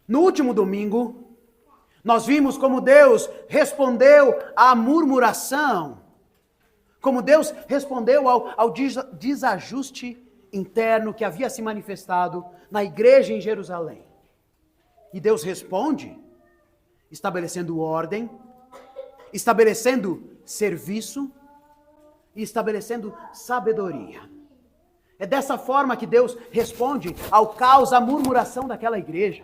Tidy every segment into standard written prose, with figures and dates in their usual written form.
No último domingo, nós vimos como Deus respondeu à murmuração, como Deus respondeu ao desajuste interno que havia se manifestado na igreja em Jerusalém. E Deus responde, estabelecendo ordem, estabelecendo serviço e estabelecendo sabedoria. É dessa forma que Deus responde ao caos, à murmuração daquela igreja.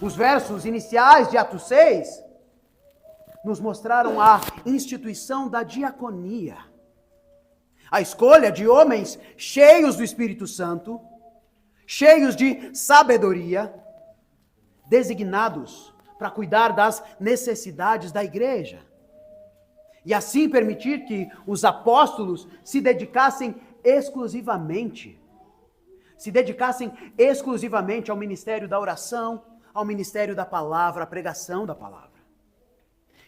Os versos iniciais de Atos 6 nos mostraram a instituição da diaconia, a escolha de homens cheios do Espírito Santo, cheios de sabedoria, designados para cuidar das necessidades da igreja. E assim permitir que os apóstolos se dedicassem exclusivamente ao ministério da oração, ao ministério da palavra, à pregação da palavra.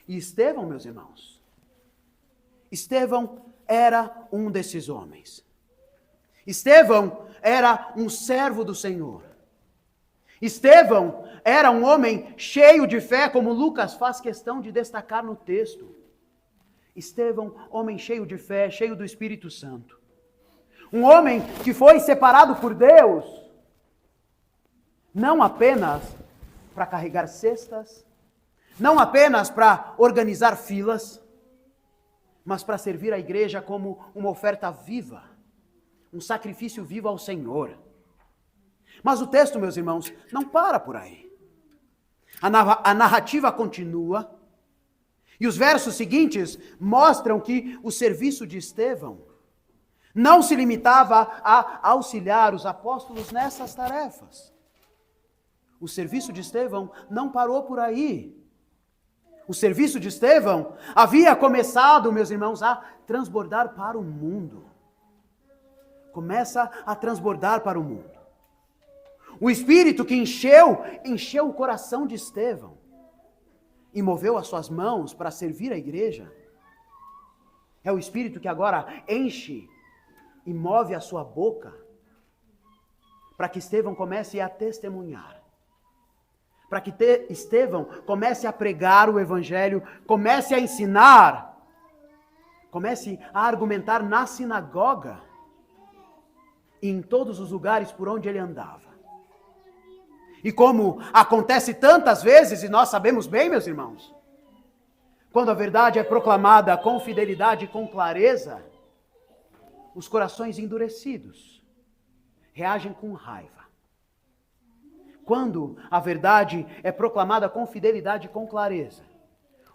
E Estevão, meus irmãos, Estevão era um desses homens. Estevão era um servo do Senhor. Estevão era um homem cheio de fé, como Lucas faz questão de destacar no texto. Estevão, homem cheio de fé, cheio do Espírito Santo. Um homem que foi separado por Deus, não apenas para carregar cestas, não apenas para organizar filas, mas para servir a igreja como uma oferta viva, um sacrifício vivo ao Senhor. Mas o texto, meus irmãos, não para por aí. A narrativa continua, e os versos seguintes mostram que o serviço de Estevão não se limitava a auxiliar os apóstolos nessas tarefas. O serviço de Estevão não parou por aí. O serviço de Estevão havia começado, meus irmãos, a transbordar para o mundo. Começa a transbordar para o mundo. O Espírito que encheu o coração de Estevão e moveu as suas mãos para servir a igreja, é o Espírito que agora enche e move a sua boca para que Estevão comece a testemunhar. Para que Estevão comece a pregar o Evangelho, comece a ensinar, comece a argumentar na sinagoga e em todos os lugares por onde ele andava. E como acontece tantas vezes, e nós sabemos bem, meus irmãos, quando a verdade é proclamada com fidelidade e com clareza, os corações endurecidos reagem com raiva. Quando a verdade é proclamada com fidelidade e com clareza,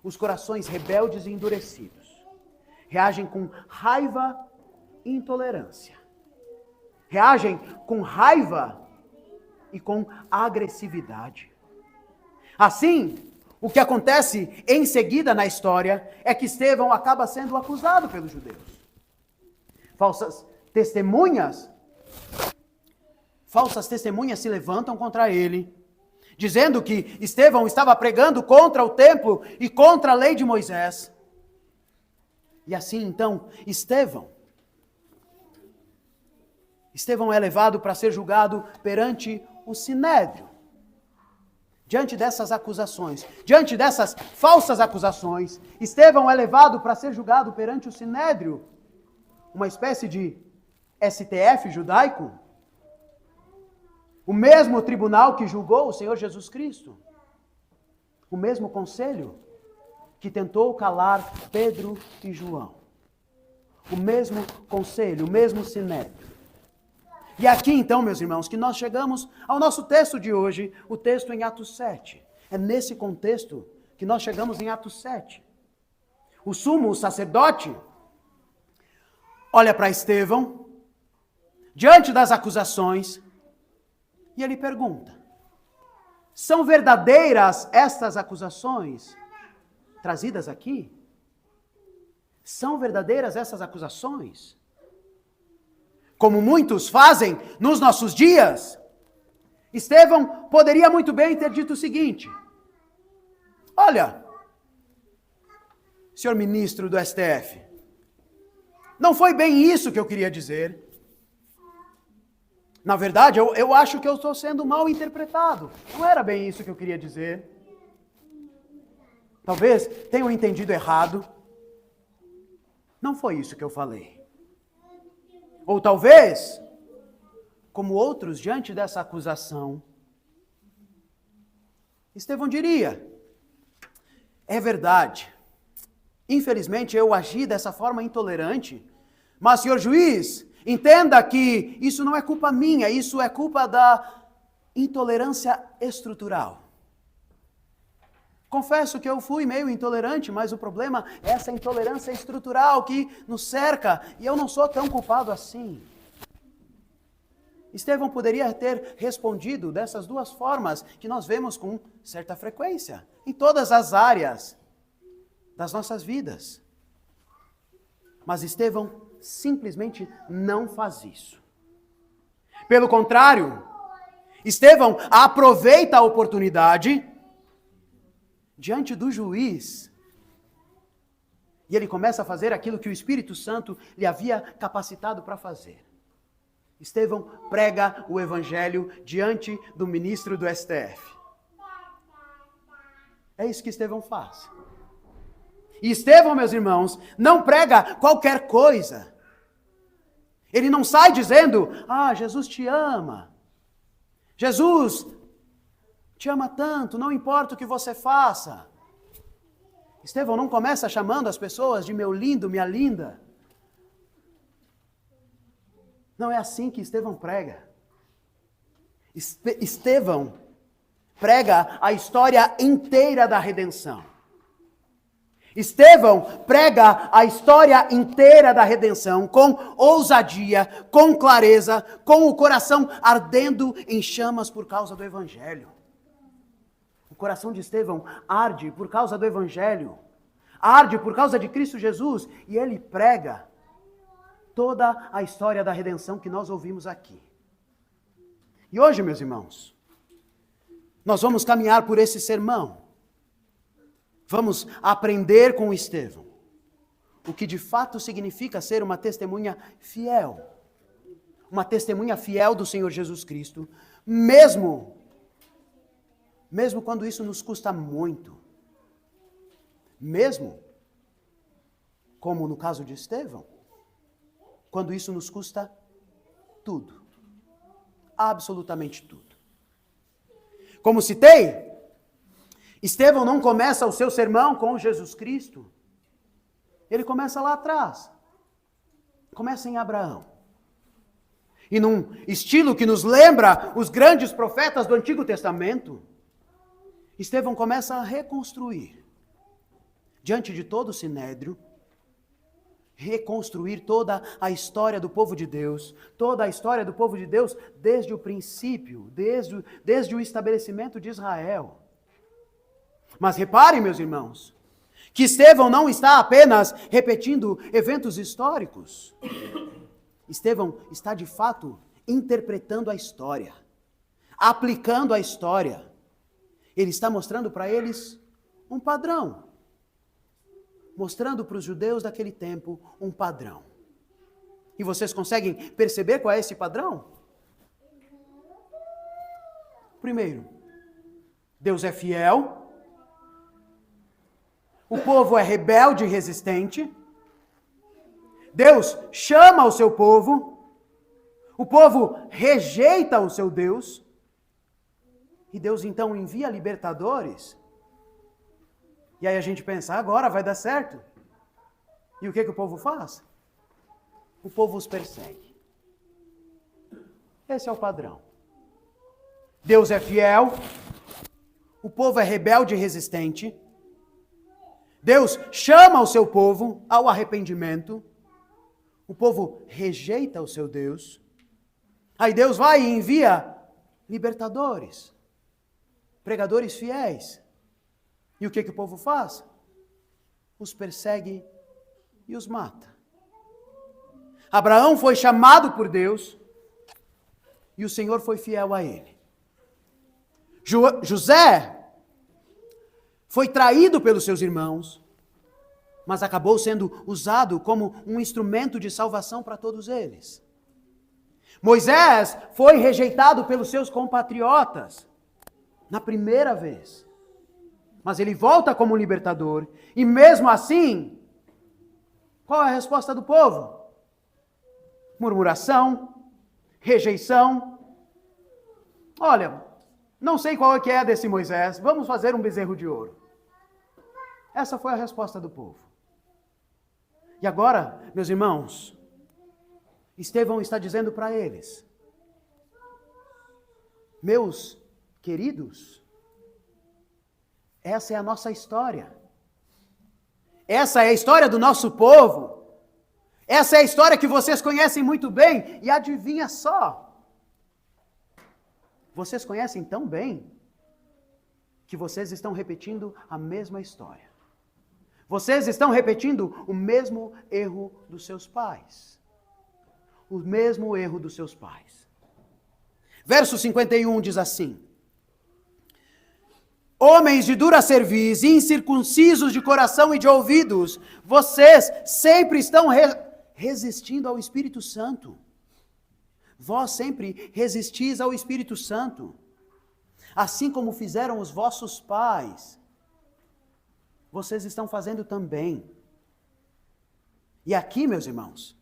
os corações rebeldes e endurecidos reagem com raiva e intolerância. Reagem com raiva e com agressividade. Assim, o que acontece em seguida na história é que Estevão acaba sendo acusado pelos judeus. Falsas testemunhas se levantam contra ele, dizendo que Estevão estava pregando contra o templo e contra a lei de Moisés. E assim, então, Estevão é levado para ser julgado perante o Sinédrio. Diante dessas acusações, diante dessas falsas acusações, Estevão é levado para ser julgado perante o Sinédrio, uma espécie de STF judaico, o mesmo tribunal que julgou o Senhor Jesus Cristo, o mesmo conselho que tentou calar Pedro e João, o mesmo conselho, o mesmo Sinédrio. E aqui então, meus irmãos, que nós chegamos ao nosso texto de hoje, o texto em Atos 7. É nesse contexto que nós chegamos em Atos 7. O sumo sacerdote olha para Estevão, diante das acusações, e ele pergunta: são verdadeiras estas acusações trazidas aqui? São verdadeiras essas acusações? Como muitos fazem nos nossos dias, Estevão poderia muito bem ter dito o seguinte: olha, senhor ministro do STF, não foi bem isso que eu queria dizer. Na verdade, eu acho que eu estou sendo mal interpretado. Não era bem isso que eu queria dizer. Talvez tenham entendido errado. Não foi isso que eu falei. Ou talvez, como outros diante dessa acusação, Estevão diria: é verdade. Infelizmente eu agi dessa forma intolerante, mas, senhor juiz, entenda que isso não é culpa minha, isso é culpa da intolerância estrutural. Confesso que eu fui meio intolerante, mas o problema é essa intolerância estrutural que nos cerca, e eu não sou tão culpado assim. Estevão poderia ter respondido dessas duas formas que nós vemos com certa frequência, em todas as áreas das nossas vidas. Mas Estevão simplesmente não faz isso. Pelo contrário, Estevão aproveita a oportunidade diante do juiz e ele começa a fazer aquilo que o Espírito Santo lhe havia capacitado para fazer. Estevão prega o evangelho diante do ministro do STF. É isso que Estevão faz. E Estevão, meus irmãos, não prega qualquer coisa. Ele não sai dizendo: Jesus te ama. Jesus te ama tanto, não importa o que você faça. Estevão não começa chamando as pessoas de meu lindo, minha linda. Não é assim que Estevão prega. Estevão prega a história inteira da redenção. Estevão prega a história inteira da redenção com ousadia, com clareza, com o coração ardendo em chamas por causa do Evangelho. O coração de Estevão arde por causa do Evangelho, arde por causa de Cristo Jesus, e ele prega toda a história da redenção que nós ouvimos aqui. E hoje, meus irmãos, nós vamos caminhar por esse sermão. Vamos aprender com Estevão o que de fato significa ser uma testemunha fiel. Uma testemunha fiel do Senhor Jesus Cristo, mesmo quando isso nos custa muito. Mesmo, como no caso de Estevão, quando isso nos custa tudo. Absolutamente tudo. Como citei, Estevão não começa o seu sermão com Jesus Cristo. Ele começa lá atrás. Começa em Abraão. E num estilo que nos lembra os grandes profetas do Antigo Testamento, Estevão começa a reconstruir, diante de todo o Sinédrio, reconstruir toda a história do povo de Deus, toda a história do povo de Deus desde o princípio, desde o estabelecimento de Israel. Mas reparem, meus irmãos, que Estevão não está apenas repetindo eventos históricos. Estevão está de fato interpretando a história, aplicando a história. Ele está mostrando para eles um padrão. Mostrando para os judeus daquele tempo um padrão. E vocês conseguem perceber qual é esse padrão? Primeiro, Deus é fiel. O povo é rebelde e resistente. Deus chama o seu povo. O povo rejeita o seu Deus. E Deus então envia libertadores. E aí a gente pensa, agora vai dar certo. E o que o povo faz? O povo os persegue. Esse é o padrão. Deus é fiel. O povo é rebelde e resistente. Deus chama o seu povo ao arrependimento. O povo rejeita o seu Deus. Aí Deus vai e envia libertadores, pregadores fiéis. E o que o povo faz? Os persegue e os mata. Abraão foi chamado por Deus e o Senhor foi fiel a ele. José foi traído pelos seus irmãos, mas acabou sendo usado como um instrumento de salvação para todos eles. Moisés foi rejeitado pelos seus compatriotas na primeira vez. Mas ele volta como libertador. E mesmo assim, qual é a resposta do povo? Murmuração, rejeição. Olha, não sei qual é que é desse Moisés, vamos fazer um bezerro de ouro. Essa foi a resposta do povo. E agora, meus irmãos, Estevão está dizendo para eles: meus queridos, essa é a nossa história. Essa é a história do nosso povo. Essa é a história que vocês conhecem muito bem. E adivinha só, vocês conhecem tão bem que vocês estão repetindo a mesma história. Vocês estão repetindo o mesmo erro dos seus pais. O mesmo erro dos seus pais. Verso 51 diz assim: homens de dura cerviz, incircuncisos de coração e de ouvidos, vocês sempre estão resistindo ao Espírito Santo. Vós sempre resistis ao Espírito Santo, assim como fizeram os vossos pais. Vocês estão fazendo também. E aqui, meus irmãos,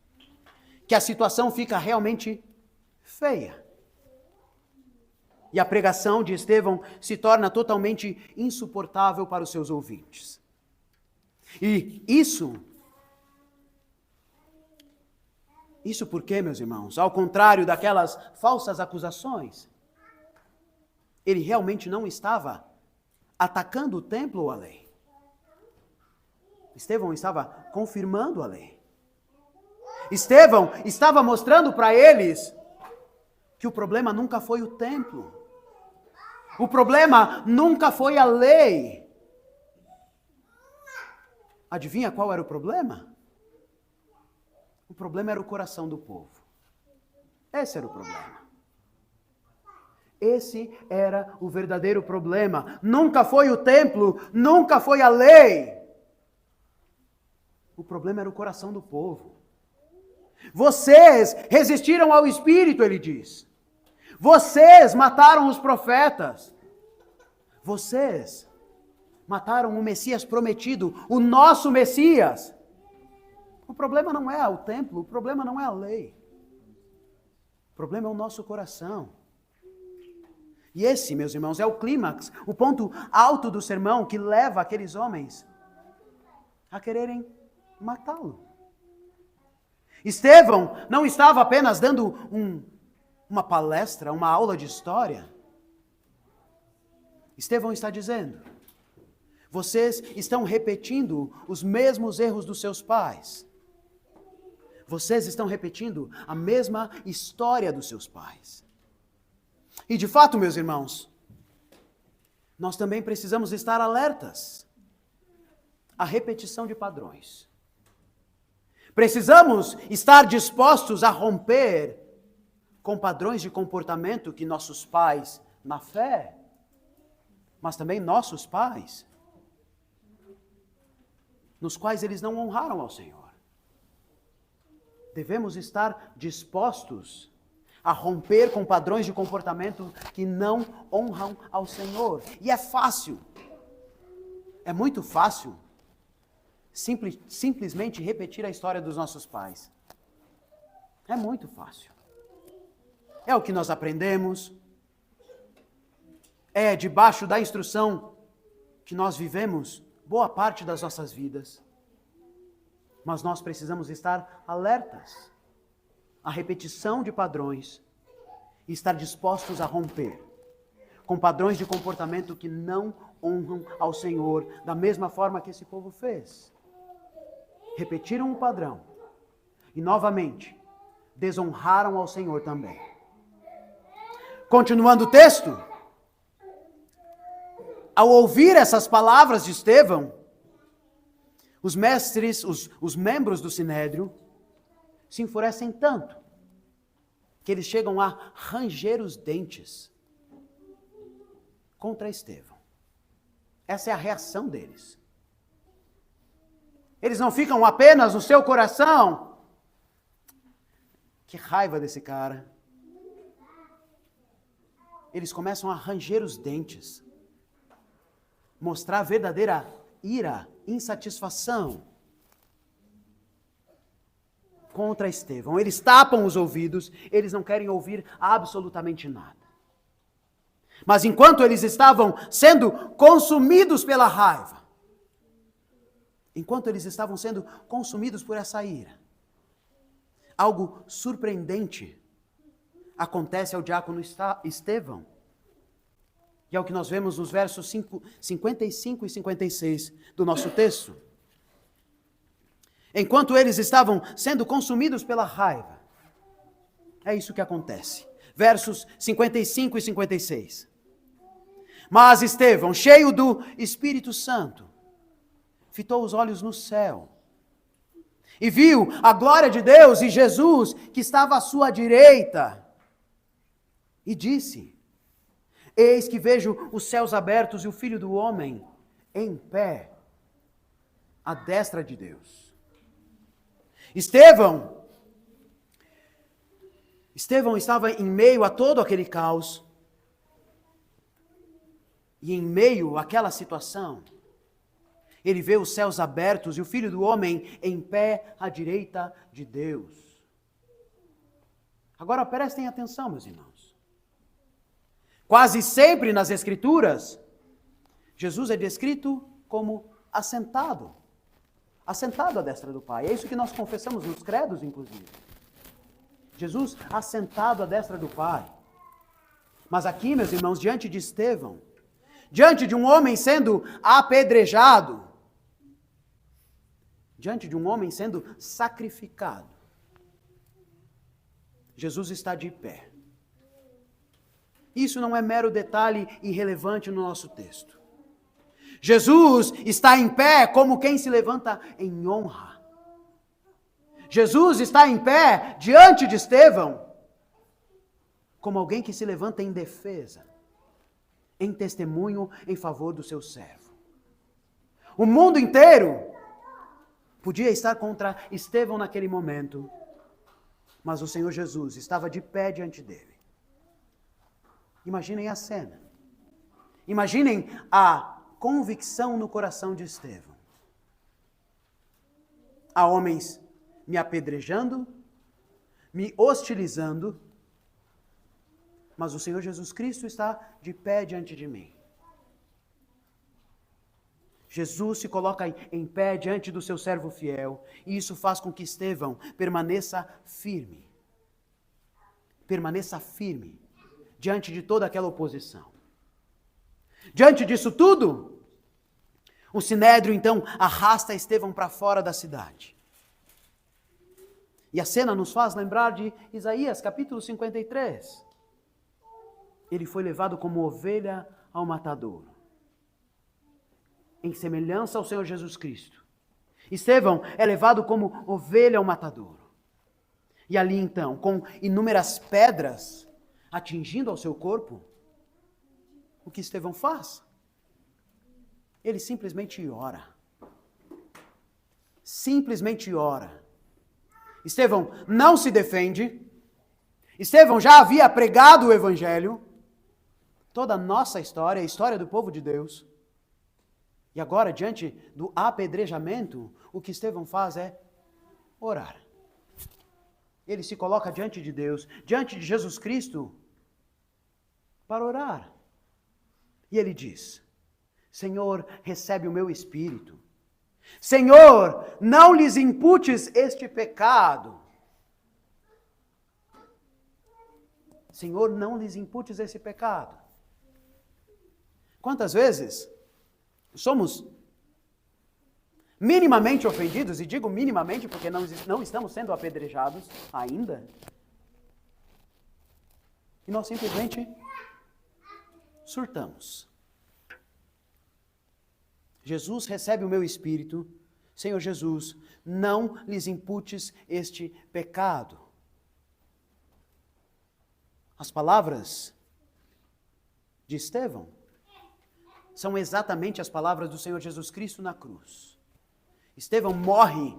que a situação fica realmente feia. E a pregação de Estevão se torna totalmente insuportável para os seus ouvintes. E isso porque, meus irmãos, ao contrário daquelas falsas acusações, ele realmente não estava atacando o templo ou a lei. Estevão estava confirmando a lei. Estevão estava mostrando para eles que o problema nunca foi o templo. O problema nunca foi a lei. Adivinha qual era o problema? O problema era o coração do povo. Esse era o problema. Esse era o verdadeiro problema. Nunca foi o templo, nunca foi a lei. O problema era o coração do povo. Vocês resistiram ao Espírito, ele diz. Vocês mataram os profetas. Vocês mataram o Messias prometido, o nosso Messias. O problema não é o templo, o problema não é a lei. O problema é o nosso coração. E esse, meus irmãos, é o clímax, o ponto alto do sermão que leva aqueles homens a quererem matá-lo. Estevão não estava apenas dando uma palestra, uma aula de história. Estevão está dizendo: vocês estão repetindo os mesmos erros dos seus pais. Vocês estão repetindo a mesma história dos seus pais. E de fato, meus irmãos, nós também precisamos estar alertas à repetição de padrões. Precisamos estar dispostos a romper com padrões de comportamento que nossos pais, na fé, mas também nossos pais, nos quais eles não honraram ao Senhor. Devemos estar dispostos a romper com padrões de comportamento que não honram ao Senhor. E é fácil, é muito fácil, simplesmente repetir a história dos nossos pais. É muito fácil. É o que nós aprendemos, é debaixo da instrução que nós vivemos boa parte das nossas vidas. Mas nós precisamos estar alertas à repetição de padrões e estar dispostos a romper com padrões de comportamento que não honram ao Senhor, da mesma forma que esse povo fez. Repetiram o padrão e, novamente, desonraram ao Senhor também. Continuando o texto, ao ouvir essas palavras de Estevão, os mestres, os membros do Sinédrio, se enfurecem tanto que eles chegam a ranger os dentes contra Estevão. Essa é a reação deles. Eles não ficam apenas no seu coração: que raiva desse cara, eles começam a ranger os dentes, mostrar verdadeira ira, insatisfação contra Estevão. Eles tapam os ouvidos, eles não querem ouvir absolutamente nada. Mas enquanto eles estavam sendo consumidos pela raiva, enquanto eles estavam sendo consumidos por essa ira, algo surpreendente acontece ao diácono Estevão. E é o que nós vemos nos versos 55 e 56 do nosso texto. Enquanto eles estavam sendo consumidos pela raiva, é isso que acontece. Versos 55 e 56. Mas Estevão, cheio do Espírito Santo, fitou os olhos no céu e viu a glória de Deus e Jesus que estava à sua direita. E disse: Eis que vejo os céus abertos e o Filho do Homem em pé à destra de Deus. Estevão estava em meio a todo aquele caos. E em meio àquela situação, ele vê os céus abertos e o Filho do Homem em pé à direita de Deus. Agora prestem atenção, meus irmãos. Quase sempre nas Escrituras, Jesus é descrito como assentado à destra do Pai. É isso que nós confessamos nos credos, inclusive. Jesus assentado à destra do Pai. Mas aqui, meus irmãos, diante de Estevão, diante de um homem sendo apedrejado, diante de um homem sendo sacrificado, Jesus está de pé. Isso não é mero detalhe irrelevante no nosso texto. Jesus está em pé como quem se levanta em honra. Jesus está em pé diante de Estevão como alguém que se levanta em defesa, em testemunho em favor do seu servo. O mundo inteiro podia estar contra Estevão naquele momento, mas o Senhor Jesus estava de pé diante dele. Imaginem a cena. Imaginem a convicção no coração de Estevão. Há homens me apedrejando, me hostilizando, mas o Senhor Jesus Cristo está de pé diante de mim. Jesus se coloca em pé diante do seu servo fiel, e isso faz com que Estevão permaneça firme. Permaneça firme diante de toda aquela oposição. Diante disso tudo, o Sinédrio então arrasta Estevão para fora da cidade. E a cena nos faz lembrar de Isaías capítulo 53. Ele foi levado como ovelha ao matadouro, em semelhança ao Senhor Jesus Cristo. Estevão é levado como ovelha ao matadouro. E ali então, com inúmeras pedras atingindo ao seu corpo, o que Estevão faz? Ele simplesmente ora. Simplesmente ora. Estevão não se defende. Estevão já havia pregado o Evangelho. Toda a nossa história, a história do povo de Deus. E agora, diante do apedrejamento, o que Estevão faz é orar. Ele se coloca diante de Deus, diante de Jesus Cristo, para orar. E ele diz: Senhor, recebe o meu espírito. Senhor, não lhes imputes este pecado. Senhor, não lhes imputes esse pecado. Quantas vezes somos minimamente ofendidos, e digo minimamente porque não estamos sendo apedrejados ainda, e nós simplesmente surtamos. Jesus, recebe o meu espírito. Senhor Jesus, não lhes imputes este pecado. As palavras de Estevão são exatamente as palavras do Senhor Jesus Cristo na cruz. Estevão morre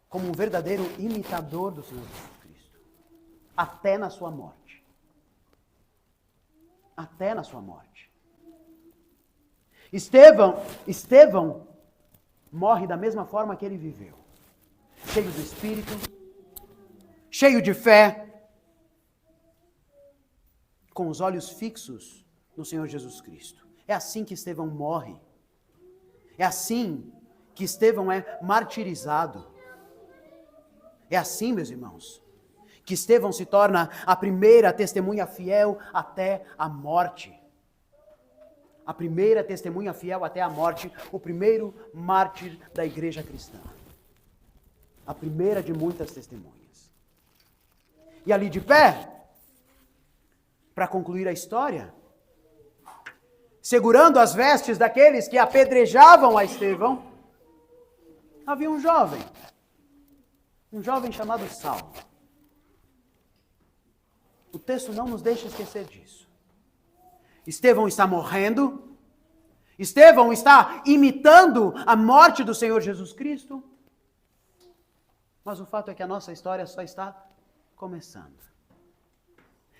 como um verdadeiro imitador do Senhor Jesus Cristo, até na sua morte. até na sua morte. Estevão morre da mesma forma que ele viveu. Cheio do Espírito, cheio de fé, com os olhos fixos no Senhor Jesus Cristo. É assim que Estevão morre. É assim que Estevão é martirizado. É assim, meus irmãos, que Estevão se torna a primeira testemunha fiel até a morte. A primeira testemunha fiel até a morte, o primeiro mártir da igreja cristã. A primeira de muitas testemunhas. E ali de pé, para concluir a história, segurando as vestes daqueles que apedrejavam a Estevão, havia um jovem chamado Saulo. O texto não nos deixa esquecer disso. Estevão está morrendo, Estevão está imitando a morte do Senhor Jesus Cristo, mas o fato é que a nossa história só está começando.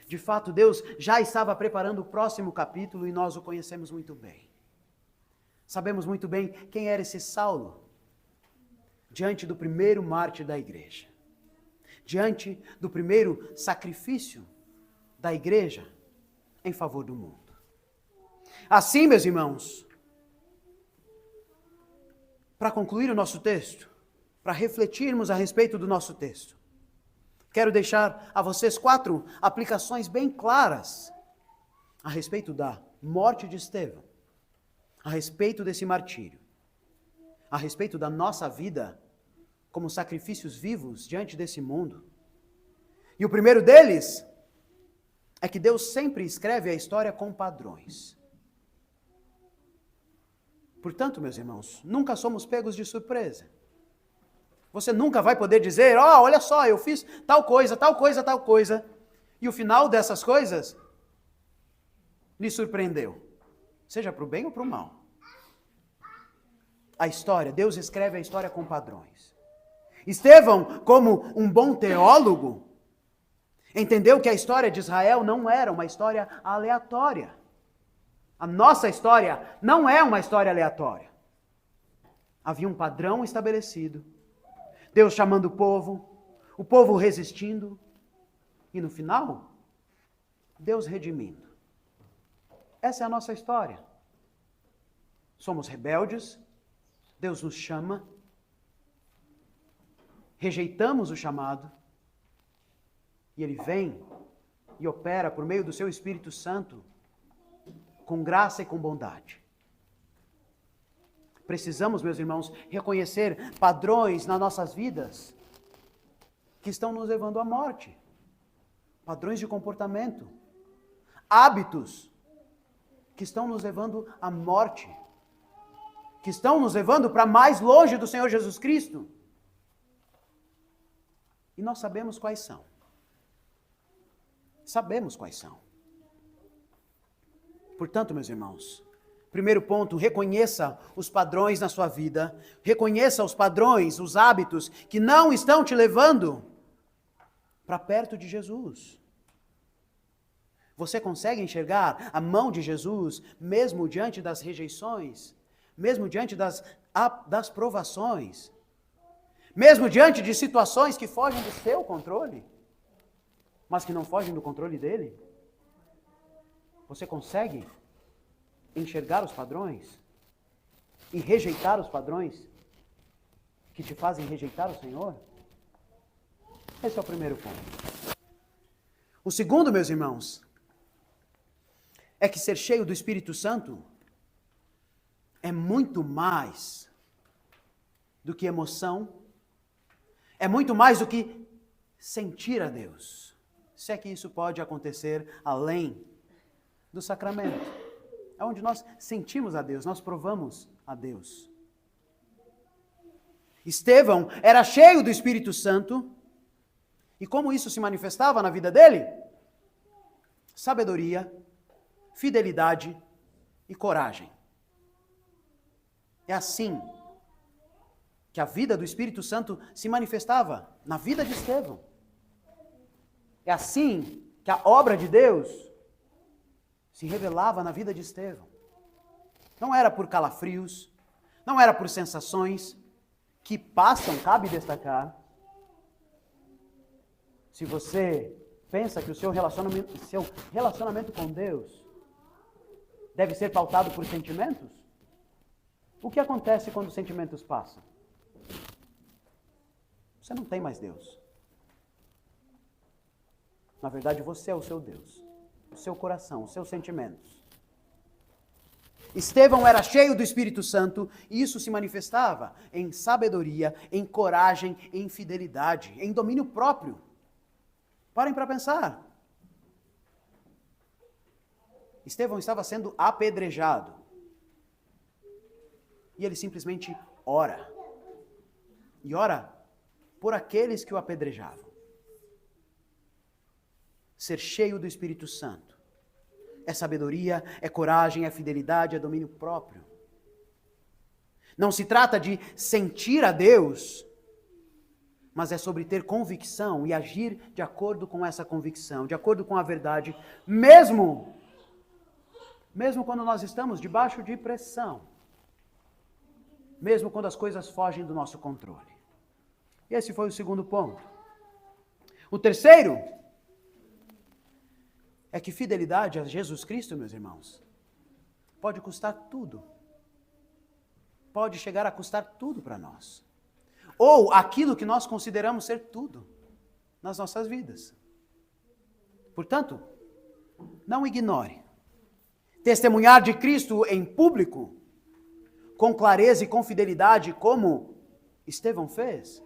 De fato, Deus já estava preparando o próximo capítulo e nós o conhecemos muito bem. Sabemos muito bem quem era esse Saulo, diante do primeiro mártir da igreja, diante do primeiro sacrifício da igreja em favor do mundo. Assim, meus irmãos, para concluir o nosso texto, para refletirmos a respeito do nosso texto, quero deixar a vocês 4 aplicações bem claras a respeito da morte de Estevão, a respeito desse martírio, a respeito da nossa vida como sacrifícios vivos diante desse mundo. E o primeiro deles é que Deus sempre escreve a história com padrões. Portanto, meus irmãos, nunca somos pegos de surpresa. Você nunca vai poder dizer, olha só, eu fiz tal coisa, tal coisa, tal coisa, e o final dessas coisas lhe surpreendeu, seja para o bem ou para o mal. A história, Deus escreve a história com padrões. Estevão, como um bom teólogo, entendeu que a história de Israel não era uma história aleatória. A nossa história não é uma história aleatória. Havia um padrão estabelecido, Deus chamando o povo resistindo, e no final, Deus redimindo. Essa é a nossa história. Somos rebeldes, Deus nos chama, rejeitamos o chamado, e Ele vem e opera por meio do seu Espírito Santo, com graça e com bondade. Precisamos, meus irmãos, reconhecer padrões nas nossas vidas que estão nos levando à morte. Padrões de comportamento, hábitos que estão nos levando à morte, que estão nos levando para mais longe do Senhor Jesus Cristo. E nós sabemos quais são. Sabemos quais são. Portanto, meus irmãos, primeiro ponto, reconheça os padrões na sua vida, reconheça os padrões, os hábitos que não estão te levando para perto de Jesus. Você consegue enxergar a mão de Jesus, mesmo diante das rejeições, mesmo diante das provações, mesmo diante de situações que fogem do seu controle, mas que não fogem do controle dele? Você consegue enxergar os padrões e rejeitar os padrões que te fazem rejeitar o Senhor? Esse é o primeiro ponto. O segundo, meus irmãos, é que ser cheio do Espírito Santo é muito mais do que emoção, é muito mais do que sentir a Deus. Se é que isso pode acontecer além do sacramento, é onde nós sentimos a Deus, nós provamos a Deus. Estevão era cheio do Espírito Santo, e como isso se manifestava na vida dele? Sabedoria, fidelidade e coragem. É assim que a vida do Espírito Santo se manifestava na vida de Estevão. É assim que a obra de Deus se revelava na vida de Estevão. Não era por calafrios, não era por sensações que passam, cabe destacar. Se você pensa que o seu relacionamento com Deus deve ser pautado por sentimentos, o que acontece quando os sentimentos passam? Você não tem mais Deus. Na verdade, você é o seu Deus, o seu coração, os seus sentimentos. Estevão era cheio do Espírito Santo e isso se manifestava em sabedoria, em coragem, em fidelidade, em domínio próprio. Parem para pensar. Estevão estava sendo apedrejado. E ele simplesmente ora. E ora por aqueles que o apedrejavam. Ser cheio do Espírito Santo é sabedoria, é coragem, é fidelidade, é domínio próprio. Não se trata de sentir a Deus, mas é sobre ter convicção e agir de acordo com essa convicção, de acordo com a verdade, mesmo quando nós estamos debaixo de pressão, mesmo quando as coisas fogem do nosso controle. Esse foi o segundo ponto. O terceiro é que fidelidade a Jesus Cristo, meus irmãos, pode custar tudo. Pode chegar a custar tudo para nós. Ou aquilo que nós consideramos ser tudo nas nossas vidas. Portanto, não ignore. Testemunhar de Cristo em público, com clareza e com fidelidade, como Estevão fez,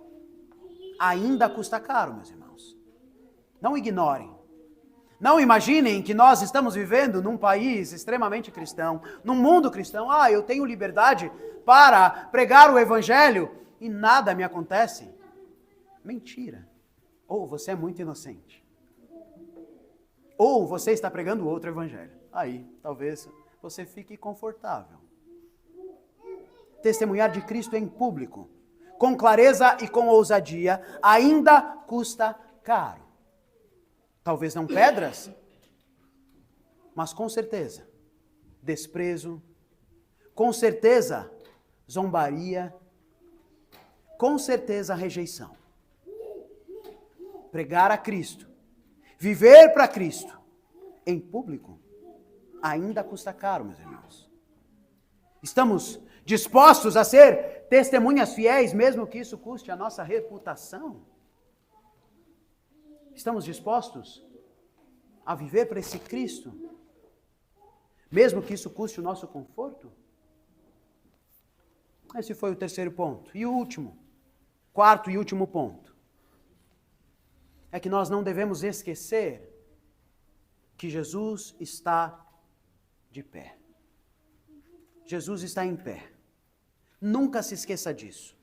ainda custa caro, meus irmãos. Não ignorem. Não imaginem que nós estamos vivendo num país extremamente cristão, num mundo cristão. Eu tenho liberdade para pregar o evangelho e nada me acontece. Mentira. Ou você é muito inocente. Ou você está pregando outro evangelho. Aí, talvez você fique confortável. Testemunhar de Cristo em público, com clareza e com ousadia, ainda custa caro. Talvez não pedras, mas com certeza desprezo, com certeza zombaria, com certeza rejeição. Pregar a Cristo, viver para Cristo em público, ainda custa caro, meus irmãos. Estamos dispostos a ser testemunhas fiéis, mesmo que isso custe a nossa reputação? Estamos dispostos a viver para esse Cristo, mesmo que isso custe o nosso conforto? Esse foi o terceiro ponto. E o último, quarto e último ponto, é que nós não devemos esquecer que Jesus está de pé. Jesus está em pé. Nunca se esqueça disso.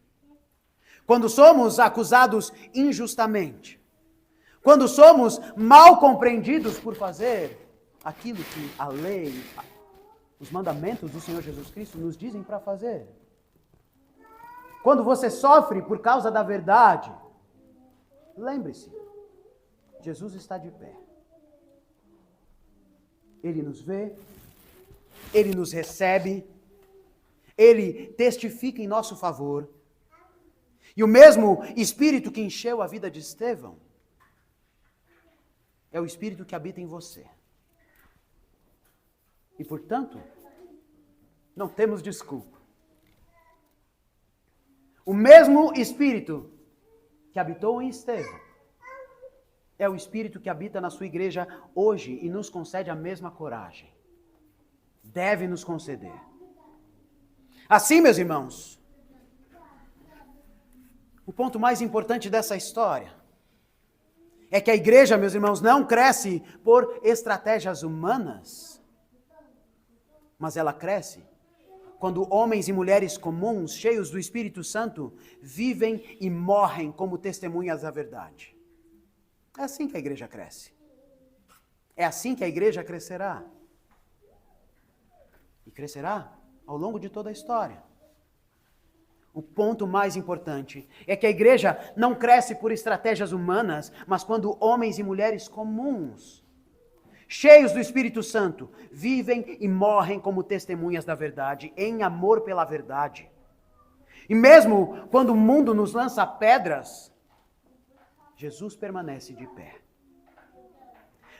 Quando somos acusados injustamente, quando somos mal compreendidos por fazer aquilo que a lei, os mandamentos do Senhor Jesus Cristo nos dizem para fazer. Quando você sofre por causa da verdade, lembre-se, Jesus está de pé. Ele nos vê, Ele nos recebe, Ele testifica em nosso favor. E o mesmo Espírito que encheu a vida de Estevão é o Espírito que habita em você. E, portanto, não temos desculpa. O mesmo Espírito que habitou em Estevão é o Espírito que habita na sua igreja hoje e nos concede a mesma coragem. Deve nos conceder. Assim, meus irmãos, o ponto mais importante dessa história é que a igreja, meus irmãos, não cresce por estratégias humanas, mas ela cresce quando homens e mulheres comuns, cheios do Espírito Santo, vivem e morrem como testemunhas da verdade. É assim que a igreja cresce. É assim que a igreja crescerá. E crescerá ao longo de toda a história. O ponto mais importante é que a igreja não cresce por estratégias humanas, mas quando homens e mulheres comuns, cheios do Espírito Santo, vivem e morrem como testemunhas da verdade, em amor pela verdade. E mesmo quando o mundo nos lança pedras, Jesus permanece de pé.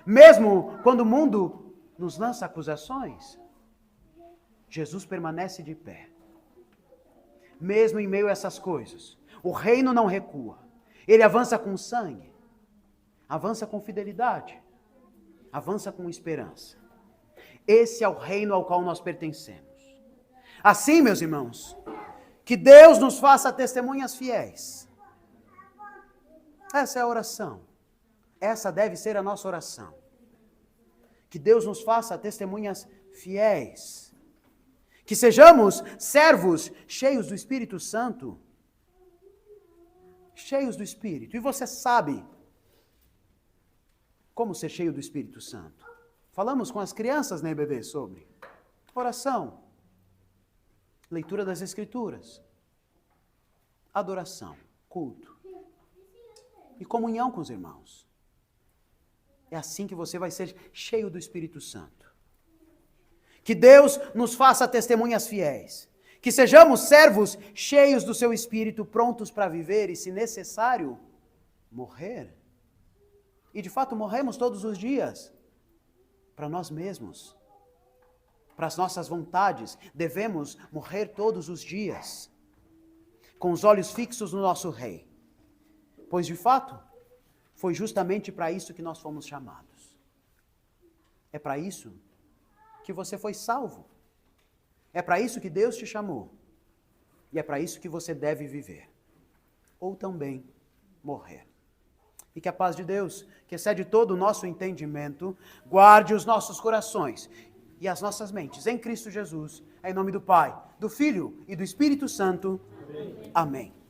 Mesmo quando o mundo nos lança acusações, Jesus permanece de pé. Mesmo em meio a essas coisas, o reino não recua. Ele avança com sangue, avança com fidelidade, avança com esperança. Esse é o reino ao qual nós pertencemos. Assim, meus irmãos, que Deus nos faça testemunhas fiéis. Essa é a oração. Essa deve ser a nossa oração. Que Deus nos faça testemunhas fiéis. Que sejamos servos cheios do Espírito Santo. Cheios do Espírito. E você sabe como ser cheio do Espírito Santo. Falamos com as crianças na EBD sobre oração, leitura das Escrituras, adoração, culto e comunhão com os irmãos. É assim que você vai ser cheio do Espírito Santo. Que Deus nos faça testemunhas fiéis. Que sejamos servos cheios do seu Espírito, prontos para viver e, se necessário, morrer. E de fato morremos todos os dias. Para nós mesmos. Para as nossas vontades. Devemos morrer todos os dias. Com os olhos fixos no nosso Rei. Pois de fato, foi justamente para isso que nós fomos chamados. É para isso que você foi salvo. É para isso que Deus te chamou. E é para isso que você deve viver. Ou também morrer. E que a paz de Deus, que excede todo o nosso entendimento, guarde os nossos corações e as nossas mentes em Cristo Jesus. Em nome do Pai, do Filho e do Espírito Santo. Amém.